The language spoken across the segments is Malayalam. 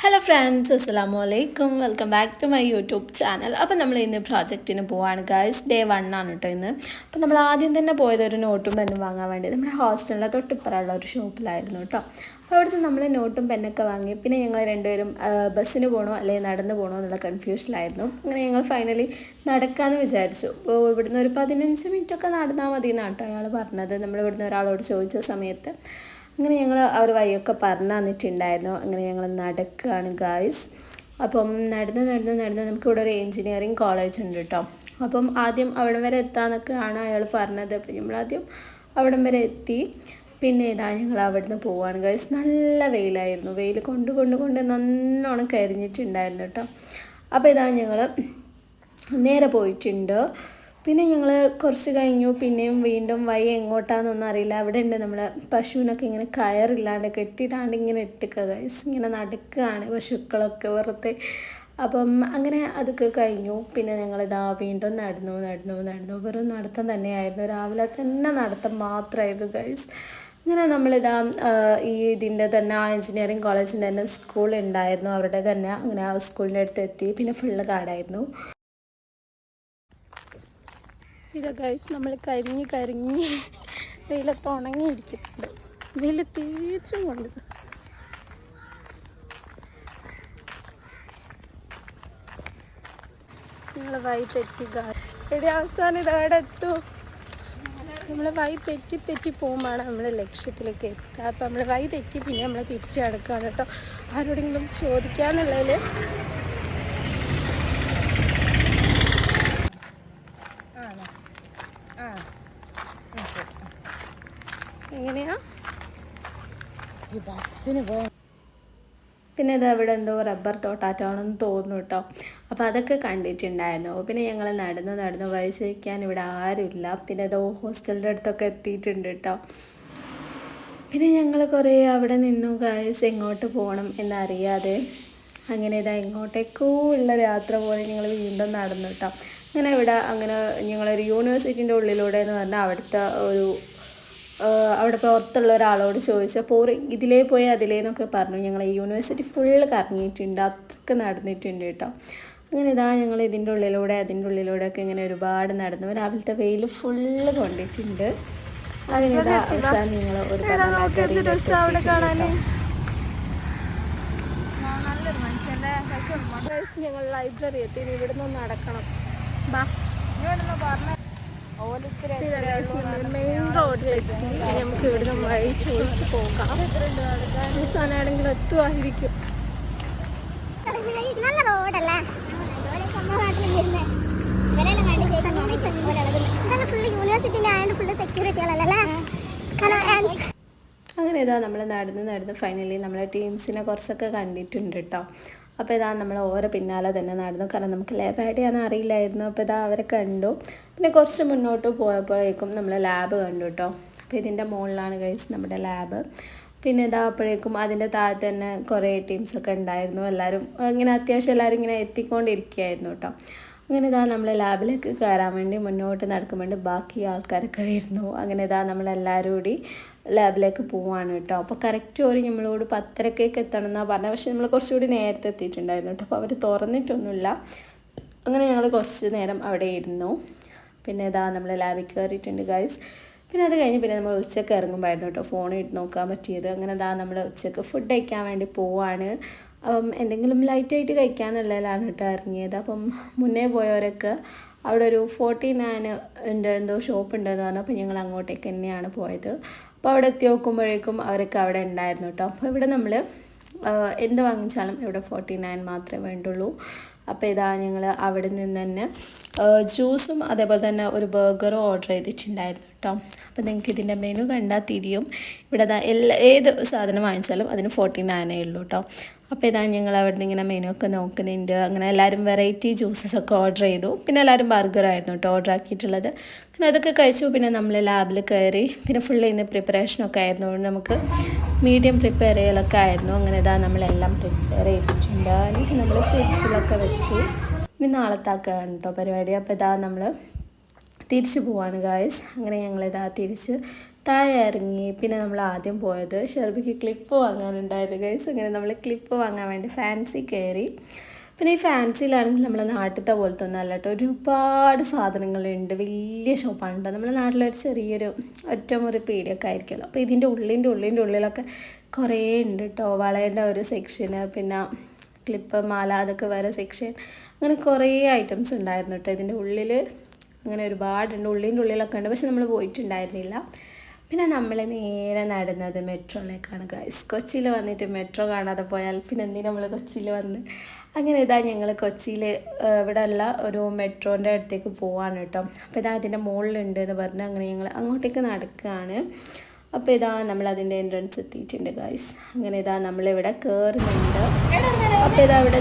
ഹലോ ഫ്രണ്ട്സ്, അസ്സലാമു അലൈക്കും. Welcome back to my YouTube channel. അപ്പോൾ നമ്മൾ ഇന്ന് പ്രോജക്റ്റിന് പോവാണ് ഗൈസ്. ഡേ 1 ആണ് കേട്ടോ ഇന്ന്. അപ്പോൾ നമ്മൾ ആദ്യം തന്നെ പോയത് ഒരു നോട്ടും പെന്നും വാങ്ങാൻ വേണ്ടി നമ്മുടെ ഹോസ്റ്റലിലെ തൊട്ടിപ്പുറമുള്ള ഒരു ഷോപ്പിലായിരുന്നു കേട്ടോ. അപ്പോൾ അവിടുന്ന് നമ്മൾ നോട്ടും പെന്നൊക്കെ വാങ്ങി. പിന്നെ ഞങ്ങൾ രണ്ടുപേരും ബസ്സിന് പോകണോ അല്ലെങ്കിൽ നടന്ന് പോകണോ എന്നുള്ള കൺഫ്യൂഷനിലായിരുന്നു. അങ്ങനെ ഞങ്ങൾ ഫൈനലി നടക്കാമെന്ന് വിചാരിച്ചു. അപ്പോൾ ഇവിടുന്ന് ഒരു 15 മിനിറ്റൊക്കെ നടന്നാൽ മതി എന്നാണ് കേട്ടോ അയാൾ പറഞ്ഞത്. നമ്മൾ ഇവിടുന്ന് ഒരാളോട് ചോദിച്ച സമയത്ത് അങ്ങനെ ഞങ്ങൾ അവർ വഴിയൊക്കെ പറഞ്ഞു തന്നിട്ടുണ്ടായിരുന്നു. അങ്ങനെ ഞങ്ങൾ നടക്കുകയാണ് ഗായ്സ്. അപ്പം നടന്ന് നമുക്കിവിടെ ഒരു എൻജിനീയറിങ് കോളേജ് ഉണ്ട് കേട്ടോ. അപ്പം ആദ്യം അവിടം വരെ എത്താമെന്നൊക്കെയാണ് അയാൾ പറഞ്ഞത്. അപ്പം നമ്മളാദ്യം അവിടം വരെ എത്തി. പിന്നെ ഇതാ ഞങ്ങൾ അവിടുന്ന് പോവുകയാണ് ഗായ്സ്. നല്ല വെയിലായിരുന്നു. വെയിൽ കൊണ്ട് നല്ലോണം കരിഞ്ഞിട്ടുണ്ടായിരുന്നു കേട്ടോ. അപ്പോൾ ഇതാ ഞങ്ങൾ നേരെ പോയിട്ടുണ്ട്. പിന്നെ ഞങ്ങൾ കുറച്ച് കഴിഞ്ഞു. പിന്നെയും വീണ്ടും വഴി എങ്ങോട്ടാണെന്നൊന്നും അറിയില്ല. അവിടെ ഉണ്ട് നമ്മൾ പശുവിനൊക്കെ ഇങ്ങനെ കയറില്ലാണ്ട് കെട്ടിയിട്ടാണ്ട് ഇങ്ങനെ ഇട്ടിക്കുക ഗൈസ്. ഇങ്ങനെ നടക്കുകയാണ് പശുക്കളൊക്കെ വെറുതെ. അപ്പം അങ്ങനെ അതൊക്കെ കഴിഞ്ഞു. പിന്നെ ഞങ്ങളിതാ വീണ്ടും നടന്നു. വെറും നടത്തം തന്നെയായിരുന്നു. രാവിലെ തന്നെ നടത്തം മാത്രമായിരുന്നു ഗൈസ്. അങ്ങനെ നമ്മളിതാ ഇതിൻ്റെ തന്നെ ആ എഞ്ചിനീയറിങ് കോളേജിൻ്റെ തന്നെ സ്കൂൾ ഉണ്ടായിരുന്നു അവരുടെ തന്നെ. അങ്ങനെ ആ സ്കൂളിൻ്റെ അടുത്ത് എത്തി. പിന്നെ ഫുള്ള് കാടായിരുന്നു. ഇതാ ഗൈസ്, നമ്മൾ കരിഞ്ഞ് വെയിലത്ത് ഉണങ്ങിയിരിക്കുന്നുണ്ട്. വെയിൽ തീച്ചും കൊണ്ട് നിങ്ങൾ വഴി തെറ്റുക. എവിടെ അവസാനം ഇതവിടെ എത്തൂ. നമ്മൾ വഴി തെറ്റി പോകുമ്പോഴാണ് നമ്മൾ ലക്ഷ്യത്തിലേക്ക് എത്തുക. അപ്പം നമ്മൾ വഴി തെറ്റി പിന്നെ നമ്മൾ തിരിച്ച് നടക്കുകയാണ് കേട്ടോ. ആരോടെങ്കിലും ചോദിക്കാന്നുള്ളതിൽ എങ്ങനെയാ ഈ ബസ്സിന് പോകാൻ. പിന്നെ ഇത് അവിടെ എന്തോ റബ്ബർ തോട്ടാറ്റാണെന്ന് തോന്നുന്നു കേട്ടോ. അപ്പോൾ അതൊക്കെ കണ്ടിട്ടുണ്ടായിരുന്നു. പിന്നെ ഞങ്ങൾ നടന്ന് വഴി ചോദിക്കാൻ ഇവിടെ ആരുമില്ല. പിന്നെ ഏതോ ഹോസ്റ്റലിൻ്റെ അടുത്തൊക്കെ എത്തിയിട്ടുണ്ട് കേട്ടോ. പിന്നെ ഞങ്ങൾ കുറേ അവിടെ നിന്നു ഗൈസ്, എങ്ങോട്ട് പോകണം എന്നറിയാതെ. അങ്ങനെ ഇതാ എങ്ങോട്ടേക്കോ ഉള്ള യാത്ര പോലെ ഞങ്ങൾ വീണ്ടും നടന്നു കേട്ടോ. അങ്ങനെ ഇവിടെ അങ്ങനെ ഞങ്ങളൊരു യൂണിവേഴ്സിറ്റിൻ്റെ ഉള്ളിലൂടെ എന്ന് പറഞ്ഞാൽ അവിടുത്തെ അവിടെ പുറത്തുള്ള ഒരാളോട് ചോദിച്ചപ്പോൾ ഇതിലേ പോയി അതിലേന്നൊക്കെ പറഞ്ഞു. ഞങ്ങൾ ഈ യൂണിവേഴ്സിറ്റി ഫുള്ള് കറങ്ങിയിട്ടുണ്ട്, അത്രയ്ക്ക് നടന്നിട്ടുണ്ട് കേട്ടോ. അങ്ങനെ ഇതാ ഞങ്ങൾ ഇതിൻ്റെ ഉള്ളിലൂടെ ഒക്കെ ഇങ്ങനെ ഒരുപാട് നടന്നു. രാവിലത്തെ വെയിൽ ഫുള്ള് കൊണ്ടിട്ടുണ്ട്. അങ്ങനെ ഇതാ അവസാനം ഞങ്ങൾ ഒരു ഞങ്ങൾ ലൈബ്രറി എത്തി. ഇവിടുന്ന് നടക്കണം. മെയിൻ റോഡിലെത്തി. നമുക്ക് ഇവിടുന്ന് വഴി ചോദിച്ചു പോകാം. അവസാനാണെങ്കിലും എത്തുമായിരിക്കും. അങ്ങനെ ഇതാ നമ്മൾ നടന്ന് ഫൈനലി നമ്മളെ ടീംസിനെ കുറച്ചൊക്കെ കണ്ടിട്ടുണ്ട് കേട്ടോ. അപ്പോൾ ഇതാ നമ്മൾ ഓരോ പിന്നാലെ തന്നെ നടന്നു. കാരണം നമുക്ക് ലാബ് എവിടെയാണെന്ന് അറിയില്ലായിരുന്നു. അപ്പോൾ ഇതാ അവരെ കണ്ടു. പിന്നെ കുറച്ച് മുന്നോട്ട് പോയപ്പോഴേക്കും നമ്മൾ ലാബ് കണ്ടു കേട്ടോ. അപ്പോൾ ഇതിൻ്റെ മുകളിലാണ് ഗൈസ് നമ്മുടെ ലാബ്. പിന്നെ ഇതാ അപ്പോഴേക്കും അതിൻ്റെ താഴത്ത് തന്നെ കുറേ ടീംസൊക്കെ ഉണ്ടായിരുന്നു. എല്ലാവരും ഇങ്ങനെ അത്യാവശ്യം എല്ലാവരും ഇങ്ങനെ എത്തിക്കൊണ്ടിരിക്കുകയായിരുന്നു കേട്ടോ. അങ്ങനെ ഇതാ നമ്മൾ ലാബിലേക്ക് കയറാൻ വേണ്ടി മുന്നോട്ട് നടക്കാൻ വേണ്ടി ബാക്കി ആൾക്കാരൊക്കെ വരുന്നു. അങ്ങനെ ഇതാ നമ്മളെല്ലാവരും കൂടി ലാബിലേക്ക് പോവാണ് കേട്ടോ. അപ്പോൾ കറക്റ്റ് ഒരു നമ്മളോട് 10:30 എത്തണം എന്നാണ് പറഞ്ഞത്. പക്ഷേ നമ്മൾ കുറച്ചുകൂടി നേരത്തെ എത്തിയിട്ടുണ്ടായിരുന്നു കേട്ടോ. അപ്പോൾ അവർ തുറന്നിട്ടൊന്നുമില്ല. അങ്ങനെ ഞങ്ങൾ കുറച്ച് നേരം അവിടെ ഇരുന്നു. പിന്നെ ഇതാ നമ്മൾ ലാബിൽ കയറിയിട്ടുണ്ട് ഗൈസ്. പിന്നെ അത് കഴിഞ്ഞ് പിന്നെ നമ്മൾ ഉച്ചയ്ക്ക് ഇറങ്ങുമ്പോഴായിരുന്നു കേട്ടോ ഫോൺ ഇട്ട് നോക്കാൻ പറ്റിയത്. അങ്ങനെ ഇതാ നമ്മൾ ഉച്ചയ്ക്ക് ഫുഡ് കഴിക്കാൻ വേണ്ടി പോവാണ്. എന്തെങ്കിലും ലൈറ്റായിട്ട് കഴിക്കാനുള്ളതിലാണ് കേട്ടോ ഇറങ്ങിയത്. അപ്പം മുന്നേ പോയവരൊക്കെ അവിടെ ഒരു 49 എന്തോ ഷോപ്പ് ഉണ്ടെന്ന് പറഞ്ഞു. അപ്പോൾ ഞങ്ങൾ അങ്ങോട്ടേക്ക് തന്നെയാണ് പോയത്. അപ്പോൾ അവിടെ എത്തി നോക്കുമ്പോഴേക്കും അവരൊക്കെ അവിടെ ഉണ്ടായിരുന്നു കേട്ടോ. അപ്പോൾ ഇവിടെ നമ്മൾ എന്ത് വാങ്ങിച്ചാലും ഇവിടെ 49 മാത്രമേ വേണ്ടുള്ളൂ. അപ്പോൾ ഇതാ ഞങ്ങൾ അവിടെ നിന്ന് തന്നെ ജ്യൂസും അതേപോലെ തന്നെ ഒരു ബർഗറും ഓർഡർ ചെയ്തിട്ടുണ്ടായിരുന്നു കേട്ടോ. അപ്പോൾ നിങ്ങൾക്ക് ഇതിൻ്റെ മെനു കണ്ടാൽ തിരിയും. ഇവിടെ ഏത് സാധനം വാങ്ങിച്ചാലും അതിന് 49 ഉള്ളൂ കേട്ടോ. അപ്പോൾ ഇതാ ഞങ്ങൾ അവിടെ നിന്ന് ഇങ്ങനെ മെനു ഒക്കെ നോക്കുന്നുണ്ട്. അങ്ങനെ എല്ലാവരും വെറൈറ്റി ജ്യൂസസൊക്കെ ഓർഡർ ചെയ്തു. പിന്നെ എല്ലാവരും ബർഗറായിരുന്നു കേട്ടോ ഓർഡർ ആക്കിയിട്ടുള്ളത്. അങ്ങനെ അതൊക്കെ കഴിച്ചു. പിന്നെ നമ്മൾ ലാബിൽ കയറി. പിന്നെ ഫുള്ള് ഇന്ന് പ്രിപ്പറേഷനൊക്കെ ആയിരുന്നു. നമുക്ക് മീഡിയം പ്രിപ്പയർ ചെയ്യലൊക്കെ ആയിരുന്നു. അങ്ങനെ ഇതാ നമ്മളെല്ലാം പ്രിപ്പയർ ചെയ്തിട്ടുണ്ട്. എന്നിട്ട് നമ്മൾ ഫ്രിഡ്ജിലൊക്കെ വെച്ചു. ഇനി നാളത്താക്കുകയാണ് കേട്ടോ പരിപാടി. അപ്പോൾ ഇതാ നമ്മൾ തിരിച്ചു പോവാണ് ഗായ്സ്. അങ്ങനെ ഞങ്ങളിതാ തിരിച്ച് താഴെ ഇറങ്ങി. പിന്നെ നമ്മൾ ആദ്യം പോയത് ഷെർബിക്ക് ക്ലിപ്പ് വാങ്ങാനുണ്ടായിരുന്നു ഗൈസ്. അങ്ങനെ നമ്മൾ ക്ലിപ്പ് വാങ്ങാൻ വേണ്ടി ഫാൻസി കയറി. പിന്നെ ഈ ഫാൻസിയിലാണെങ്കിൽ നമ്മളെ നാട്ടിലത്തെ പോലത്തെ ഒന്നും അല്ല കേട്ടോ, ഒരുപാട് സാധനങ്ങളുണ്ട്. വലിയ ഷോപ്പാണ് കേട്ടോ. നമ്മുടെ നാട്ടിലൊരു ചെറിയൊരു ഒറ്റമുറി പീടിയൊക്കെ ആയിരിക്കുമല്ലോ. അപ്പോൾ ഇതിൻ്റെ ഉള്ളിലൊക്കെ കുറേ ഉണ്ട് കേട്ടോ. വളയുടെ ഒരു സെക്ഷന്, പിന്നെ ക്ലിപ്പ്, മാല, അതൊക്കെ വേറെ സെക്ഷൻ, അങ്ങനെ കുറേ ഐറ്റംസ് ഉണ്ടായിരുന്നു കേട്ടോ ഇതിൻ്റെ ഉള്ളിൽ. അങ്ങനെ ഒരുപാടുണ്ട്, ഉള്ളിലൊക്കെ ഉണ്ട്. പക്ഷെ നമ്മൾ പോയിട്ടുണ്ടായിരുന്നില്ല. പിന്നെ നമ്മൾ നേരെ നടന്നത് മെട്രോയിലേക്കാണ് ഗൈസ്. കൊച്ചിയിൽ വന്നിട്ട് മെട്രോ കാണാതെ പോയാൽ പിന്നെ എന്തിനാ നമ്മൾ കൊച്ചിയിൽ വന്ന്. അങ്ങനെ ഇതാ ഞങ്ങൾ കൊച്ചിയിൽ ഇവിടെ ഉള്ള ഒരു മെട്രോൻ്റെ അടുത്തേക്ക് പോവാണ് കേട്ടോ. അപ്പോൾ ഇതാ അതിൻ്റെ മുകളിലുണ്ട് എന്ന് പറഞ്ഞ് അങ്ങനെ ഞങ്ങൾ അങ്ങോട്ടേക്ക് നടക്കുകയാണ്. അപ്പോൾ ഇതാ നമ്മളതിൻ്റെ എൻട്രൻസ് എത്തിയിട്ടുണ്ട് ഗൈസ്. അങ്ങനെ ഇതാ നമ്മളിവിടെ കയറുന്നുണ്ട്. അപ്പോൾ ഇതാ ഇവിടെ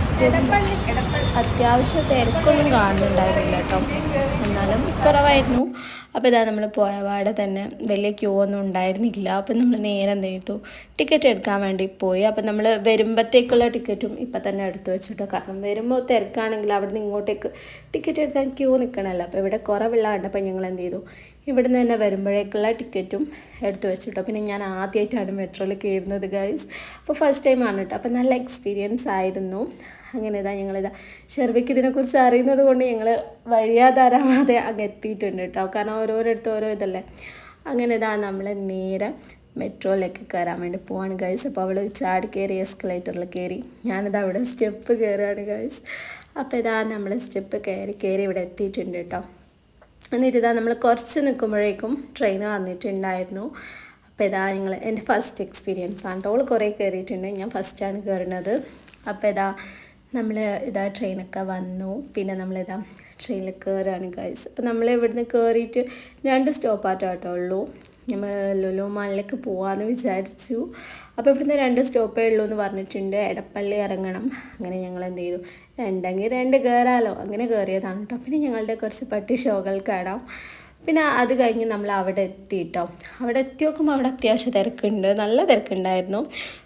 അത്യാവശ്യം തിരക്കൊന്നും കാണുന്നുണ്ടായിരുന്നില്ല കേട്ടോ, എന്നാലും കുറവായിരുന്നു. അപ്പോൾ ഇതാ നമ്മൾ പോയ പാടെ തന്നെ വലിയ ക്യൂ ഒന്നും ഉണ്ടായിരുന്നില്ല. അപ്പം നമ്മൾ നേരെ എന്ത് ചെയ്തു, ടിക്കറ്റ് എടുക്കാൻ വേണ്ടി പോയി. അപ്പം നമ്മൾ വരുമ്പോഴത്തേക്കുള്ള ടിക്കറ്റും ഇപ്പം തന്നെ എടുത്തു വെച്ചിട്ടോ. കാരണം വരുമ്പോൾ തിരക്കാണെങ്കിൽ അവിടെ നിന്ന് ഇങ്ങോട്ടേക്ക് ടിക്കറ്റ് എടുക്കാൻ ക്യൂ നിൽക്കണമല്ലോ. അപ്പോൾ ഇവിടെ കുറവുള്ളതുകൊണ്ട് അപ്പം ഞങ്ങൾ എന്ത് ചെയ്തു, ഇവിടുന്ന് തന്നെ വരുമ്പോഴേക്കുള്ള ടിക്കറ്റും എടുത്തു വെച്ചിട്ടോ. പിന്നെ ഞാൻ ആദ്യമായിട്ടാണ് മെട്രോയിൽ കയറുന്നത് ഗൈസ്. അപ്പോൾ ഫസ്റ്റ് ടൈമാണ് കേട്ടോ. അപ്പോൾ നല്ല എക്സ്പീരിയൻസ് ആയിരുന്നു. അങ്ങനെ ഇതാ ഞങ്ങളിതാ ഷെർബിക്ക് ഇതിനെക്കുറിച്ച് അറിയുന്നത് കൊണ്ട് ഞങ്ങൾ വഴിയാധാരാതെ അങ്ങ് എത്തിയിട്ടുണ്ട് കേട്ടോ. കാരണം ഓരോരിടത്തും ഓരോ ഇതല്ലേ. അങ്ങനെ ഇതാ നമ്മൾ നേരെ മെട്രോയിലേക്ക് കയറാൻ വേണ്ടി പോവാണ് ഗൈസ്. അപ്പോൾ അവൾ ചാടി കയറി എസ്കലേറ്ററിൽ കയറി, ഞാനിതാ അവിടെ സ്റ്റെപ്പ് കയറുകയാണ് ഗൈസ്. അപ്പോൾ ഇതാ നമ്മൾ സ്റ്റെപ്പ് കയറി ഇവിടെ എത്തിയിട്ടുണ്ട് കേട്ടോ. എന്നിട്ട് ഇതാ നമ്മൾ കുറച്ച് നിൽക്കുമ്പോഴേക്കും ട്രെയിൻ വന്നിട്ടുണ്ടായിരുന്നു. അപ്പോൾ ഇതാ എൻ്റെ ഫസ്റ്റ് എക്സ്പീരിയൻസ് ആണ് കേട്ടോ. അവൾ കുറേ കയറിയിട്ടുണ്ട്, ഞാൻ ഫസ്റ്റാണ് കയറുന്നത്. അപ്പോൾ നമ്മൾ ട്രെയിനൊക്കെ വന്നു. പിന്നെ നമ്മളിതാ ട്രെയിനിൽ കയറുകയാണ് ഗൈസ്. അപ്പോൾ നമ്മൾ ഇവിടുന്ന് കയറിയിട്ട് 2 സ്റ്റോപ്പായിട്ടോ ഉള്ളൂ. നമ്മൾ ലുലു മാളിലേക്ക് പോകാമെന്ന് വിചാരിച്ചു. അപ്പോൾ ഇവിടുന്ന് 2 സ്റ്റോപ്പേ ഉള്ളൂ എന്ന് പറഞ്ഞിട്ടുണ്ട്. എടപ്പള്ളി ഇറങ്ങണം. അങ്ങനെ ഞങ്ങൾ എന്ത് ചെയ്തു, 2 കയറാമല്ലോ, അങ്ങനെ കയറിയതാണ് കേട്ടോ. പിന്നെ ഞങ്ങളുടെ കുറച്ച് പട്ടി ഷോകൾ കാണാം. പിന്നെ അത് കഴിഞ്ഞ് നമ്മൾ അവിടെ എത്തി കേട്ടോ. അവിടെ എത്തി നോക്കുമ്പോൾ അവിടെ അത്യാവശ്യം തിരക്കുണ്ട്, നല്ല തിരക്കുണ്ടായിരുന്നു.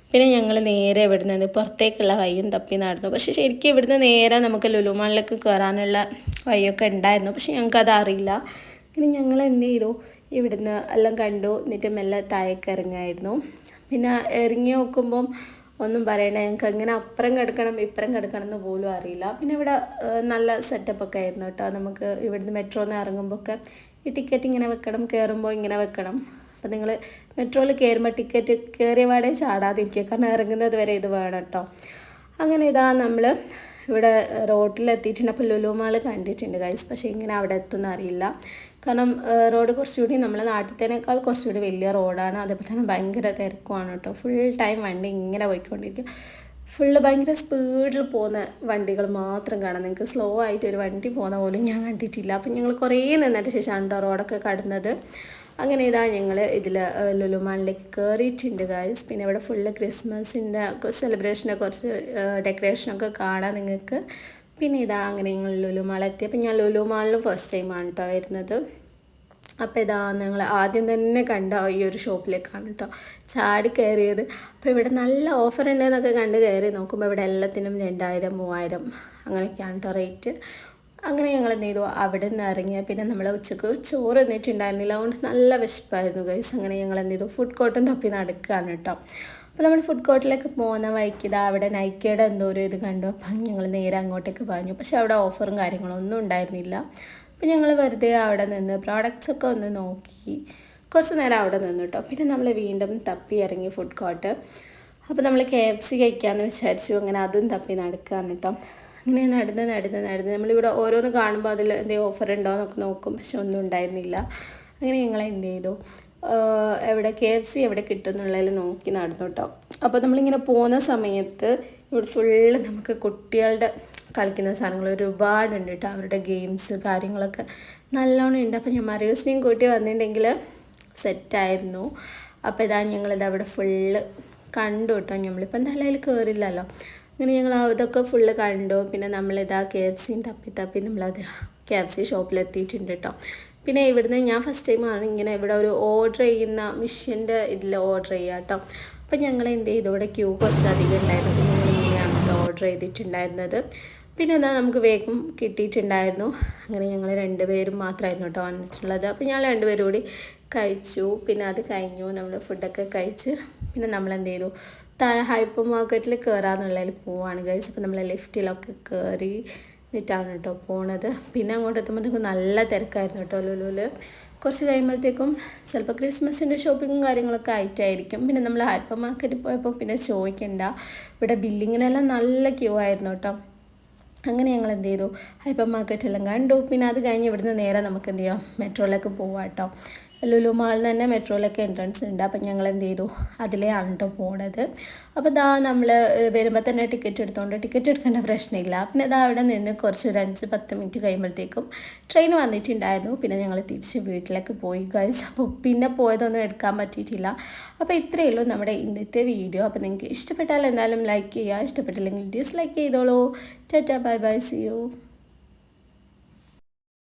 പിന്നെ ഞങ്ങൾ നേരെ ഇവിടുന്ന് പുറത്തേക്കുള്ള വഴിയും തപ്പി നടന്നു. പക്ഷേ ശരിക്കും ഇവിടുന്ന് നേരെ നമുക്ക് ലുലു മാളിലേക്ക് കയറാനുള്ള വഴിയൊക്കെ ഉണ്ടായിരുന്നു, പക്ഷെ ഞങ്ങൾക്കത് അറിയില്ല. പിന്നെ ഞങ്ങൾ എന്ത് ചെയ്തു, ഇവിടുന്ന് എല്ലാം കണ്ടു, എന്നിട്ട് മെല്ലെ താഴേക്ക് ഇറങ്ങായിരുന്നു. പിന്നെ ഇറങ്ങി നോക്കുമ്പം ഒന്നും പറയണ്ട, ഞങ്ങൾക്ക് എങ്ങനെ അപ്പുറം കിടക്കണം ഇപ്പുറം കിടക്കണം എന്ന് പോലും അറിയില്ല. പിന്നെ ഇവിടെ നല്ല സെറ്റപ്പൊക്കെ ആയിരുന്നു കേട്ടോ. നമുക്ക് ഇവിടുന്ന് മെട്രോന്ന് ഇറങ്ങുമ്പോൾ ഒക്കെ ഈ ടിക്കറ്റ് ഇങ്ങനെ വെക്കണം, കയറുമ്പോൾ ഇങ്ങനെ വെക്കണം. അപ്പോൾ നിങ്ങൾ മെട്രോയിൽ കയറുമ്പോൾ ടിക്കറ്റ് കയറിയ പാടെ ചാടാതിരിക്കുക, കാരണം ഇറങ്ങുന്നത് വരെ ഇത് വേണം കേട്ടോ. അങ്ങനെ ഇതാ നമ്മൾ ഇവിടെ റോഡിലെത്തിയിട്ടുണ്ട്. അപ്പോൾ ലുലു മാൾ കണ്ടിട്ടുണ്ട് ഗൈസ്, പക്ഷേ ഇങ്ങനെ അവിടെ എത്തുമെന്ന് അറിയില്ല. കാരണം റോഡ് കുറച്ചുകൂടി നമ്മളെ നാട്ടിലത്തേക്കാൾ കുറച്ചുകൂടി വലിയ റോഡാണ്. അതേപോലെ തന്നെ ഭയങ്കര തിരക്കുമാണ് കേട്ടോ. ഫുൾ ടൈം വണ്ടി ഇങ്ങനെ പോയിക്കൊണ്ടിരിക്കും. ഫുള്ള് ഭയങ്കര സ്പീഡിൽ പോകുന്ന വണ്ടികൾ മാത്രം കാണാം. നിങ്ങൾക്ക് സ്ലോ ആയിട്ട് ഒരു വണ്ടി പോകുന്ന പോലും ഞാൻ കണ്ടിട്ടില്ല. അപ്പം ഞങ്ങൾ കുറേ നിന്നിട്ട് ശേഷമാണ് കേട്ടോ റോഡൊക്കെ കടന്നത്. അങ്ങനെ ഇതാ ഞങ്ങൾ ഇതിൽ ലുലു മാളിലേക്ക് കയറിയിട്ടുണ്ട് ഗൈസ്. പിന്നെ ഇവിടെ ഫുള്ള് ക്രിസ്മസിൻ്റെ സെലിബ്രേഷൻ്റെ കുറച്ച് ഡെക്കറേഷനൊക്കെ കാണാം നിങ്ങൾക്ക്. പിന്നെ ഇതാ അങ്ങനെ ഞങ്ങൾ ലുലു മാളെത്തി. അപ്പം ഞാൻ ലുലു മാളിൽ ഫസ്റ്റ് ടൈമാണ് കേട്ടോ വരുന്നത്. അപ്പോൾ ഇതാ ഞങ്ങൾ ആദ്യം തന്നെ കണ്ട ഈ ഒരു ഷോപ്പിലേക്കാണ് കേട്ടോ ചാടി കയറിയത്. അപ്പോൾ ഇവിടെ നല്ല ഓഫർ ഉണ്ടെന്നൊക്കെ കണ്ട് കയറി നോക്കുമ്പോൾ ഇവിടെ എല്ലാത്തിനും 2000 3000 അങ്ങനെയൊക്കെയാണ് കേട്ടോ റേറ്റ്. അങ്ങനെ ഞങ്ങൾ എന്ത് ചെയ്തു, അവിടെ നിന്ന് ഇറങ്ങിയ പിന്നെ നമ്മൾ ഉച്ചക്ക് ചോറ് തിന്നിട്ടുണ്ടായിരുന്നില്ല, അതുകൊണ്ട് നല്ല വിശപ്പായിരുന്നു ഗൈസ്. അങ്ങനെ ഞങ്ങൾ എന്ത് ചെയ്തു, ഫുഡ് കോർട്ടും തപ്പി നടക്കുകയാണ് കേട്ടോ. അപ്പോൾ നമ്മൾ ഫുഡ് കോർട്ടിലേക്ക് പോകുന്ന വഴിക്ക് ഇതാ അവിടെ നൈക്കയുടെ എന്തോ ഒരു ഇത് കണ്ടു. അപ്പം ഞങ്ങൾ നേരെ അങ്ങോട്ടേക്ക് പറഞ്ഞു. പക്ഷെ അവിടെ ഓഫറും കാര്യങ്ങളൊന്നും ഉണ്ടായിരുന്നില്ല. അപ്പോൾ ഞങ്ങൾ വെറുതെ അവിടെ നിന്ന് പ്രോഡക്റ്റ്സൊക്കെ ഒന്ന് നോക്കി കുറച്ച് നേരം അവിടെ നിന്ന് കേട്ടോ. പിന്നെ നമ്മൾ വീണ്ടും തപ്പി ഇറങ്ങി ഫുഡ് കോർട്ട്. അപ്പോൾ നമ്മൾ KFC കഴിക്കാമെന്ന് വിചാരിച്ചു. അങ്ങനെ അതും തപ്പി നടക്കുകയാണ് കേട്ടോ. അങ്ങനെ നടന്ന് നമ്മളിവിടെ ഓരോന്ന് കാണുമ്പോൾ അതിൽ എന്തെങ്കിലും ഓഫർ ഉണ്ടോ എന്നൊക്കെ നോക്കും, പക്ഷെ ഒന്നും ഉണ്ടായിരുന്നില്ല. അങ്ങനെ ഞങ്ങൾ എന്ത് ചെയ്തു, എവിടെ KFC എവിടെ കിട്ടുമെന്നുള്ളതിൽ നോക്കി നടന്നു കേട്ടോ. അപ്പോൾ നമ്മളിങ്ങനെ പോകുന്ന സമയത്ത് ഇവിടെ ഫുള്ള് നമുക്ക് കുട്ടികളുടെ കളിക്കുന്ന സാധനങ്ങൾ ഒരുപാടുണ്ട് കേട്ടോ. അവരുടെ ഗെയിംസ് കാര്യങ്ങളൊക്കെ നല്ലോണം ഉണ്ട്. അപ്പോൾ ഞാൻ മറിയൂസിനെയും കൂട്ടി വന്നിട്ടുണ്ടെങ്കിൽ സെറ്റായിരുന്നു. അപ്പോൾ ഇതാ ഞങ്ങളിത് അവിടെ ഫുള്ള് കണ്ടു കേട്ടോ. നമ്മളിപ്പോൾ എന്തായാലും അതിൽ കയറില്ലല്ലോ. അങ്ങനെ ഞങ്ങൾ അതൊക്കെ ഫുള്ള് കണ്ടു. പിന്നെ നമ്മളിതാ KFCയും തപ്പി നമ്മളത് KFC ഷോപ്പിലെത്തിയിട്ടുണ്ട് കേട്ടോ. പിന്നെ ഇവിടുന്ന് ഞാൻ ഫസ്റ്റ് ടൈമാണ് ഇങ്ങനെ ഇവിടെ ഒരു ഓർഡർ ചെയ്യുന്ന മിഷ്യൻ്റെ ഇതിൽ ഓർഡർ ചെയ്യുക കേട്ടോ. അപ്പോൾ ഞങ്ങൾ എന്ത് ചെയ്തു, ഇവിടെ ക്യൂ കുറച്ചധികം ഉണ്ടായിരുന്നു. അപ്പോൾ ഞങ്ങൾ ഇങ്ങനെയാണ് ഓർഡർ ചെയ്തിട്ടുണ്ടായിരുന്നത്. പിന്നെ എന്താ നമുക്ക് വേഗം കിട്ടിയിട്ടുണ്ടായിരുന്നു. അങ്ങനെ ഞങ്ങൾ 2 പേരും മാത്രമായിരുന്നു കേട്ടോ വന്നിട്ടുള്ളത്. അപ്പോൾ ഞങ്ങൾ 2 പേരും കൂടി കഴിച്ചു. പിന്നെ അത് കഴിഞ്ഞു നമ്മൾ ഫുഡൊക്കെ കഴിച്ച് പിന്നെ നമ്മൾ എന്ത് ചെയ്തു, ഹൈപ്പർ മാർക്കറ്റിൽ കയറാന്നുള്ളതിൽ പോവാണ് ഗൈസ്. അപ്പോൾ നമ്മൾ ലിഫ്റ്റിലൊക്കെ കയറി എന്നിട്ടാണ് കേട്ടോ പോണത്. പിന്നെ അങ്ങോട്ട് എത്തുമ്പോഴത്തേക്കും നല്ല തിരക്കായിരുന്നു കേട്ടോ ലുലുവിൽ. കുറച്ച് കഴിയുമ്പോഴത്തേക്കും ചിലപ്പോൾ ക്രിസ്മസിൻ്റെ ഷോപ്പിങ്ങും കാര്യങ്ങളൊക്കെ ആയിട്ടായിരിക്കും. പിന്നെ നമ്മൾ ഹൈപ്പർ മാർക്കറ്റിൽ പോയപ്പോൾ പിന്നെ ചോദിക്കണ്ട, ഇവിടെ ബില്ലിങ്ങിനെല്ലാം നല്ല ക്യൂ ആയിരുന്നു കേട്ടോ. അങ്ങനെ ഞങ്ങൾ എന്ത് ചെയ്തു, ഹൈപ്പർ മാർക്കറ്റെല്ലാം കണ്ടു. പിന്നെ അത് കഴിഞ്ഞ് ഇവിടുന്ന് നേരെ നമുക്ക് എന്ത് ചെയ്യാം, മെട്രോയിലേക്ക് പോവാം കേട്ടോ. ലുലു മാളിൽ തന്നെ മെട്രോയിലൊക്കെ എൻട്രൻസ് ഉണ്ട്. അപ്പം ഞങ്ങൾ എന്ത് ചെയ്തു, അതിലെയാണ് കേട്ടോ പോണത്. അപ്പോൾ ഇതാ നമ്മൾ വരുമ്പോൾ തന്നെ ടിക്കറ്റ് എടുത്തുകൊണ്ട് ടിക്കറ്റ് എടുക്കേണ്ട പ്രശ്നമില്ല. പിന്നെ ഇതാ അവിടെ നിന്ന് കുറച്ച് ഒരു 5-10 മിനിറ്റ് കഴിയുമ്പോഴത്തേക്കും ട്രെയിൻ വന്നിട്ടുണ്ടായിരുന്നു. പിന്നെ ഞങ്ങൾ തിരിച്ച് വീട്ടിലേക്ക് പോയി ഗൈസ്. അപ്പോൾ പിന്നെ പോയതൊന്നും എടുക്കാൻ പറ്റിയിട്ടില്ല. അപ്പോൾ ഇത്രയേ ഉള്ളൂ നമ്മുടെ ഇന്നത്തെ വീഡിയോ. അപ്പോൾ നിങ്ങൾക്ക് ഇഷ്ടപ്പെട്ടാൽ എന്തായാലും ലൈക്ക് ചെയ്യുക, ഇഷ്ടപ്പെട്ടില്ലെങ്കിൽ ഡിസ്ലൈക്ക് ചെയ്തോളൂ. Tata bye bye, see U.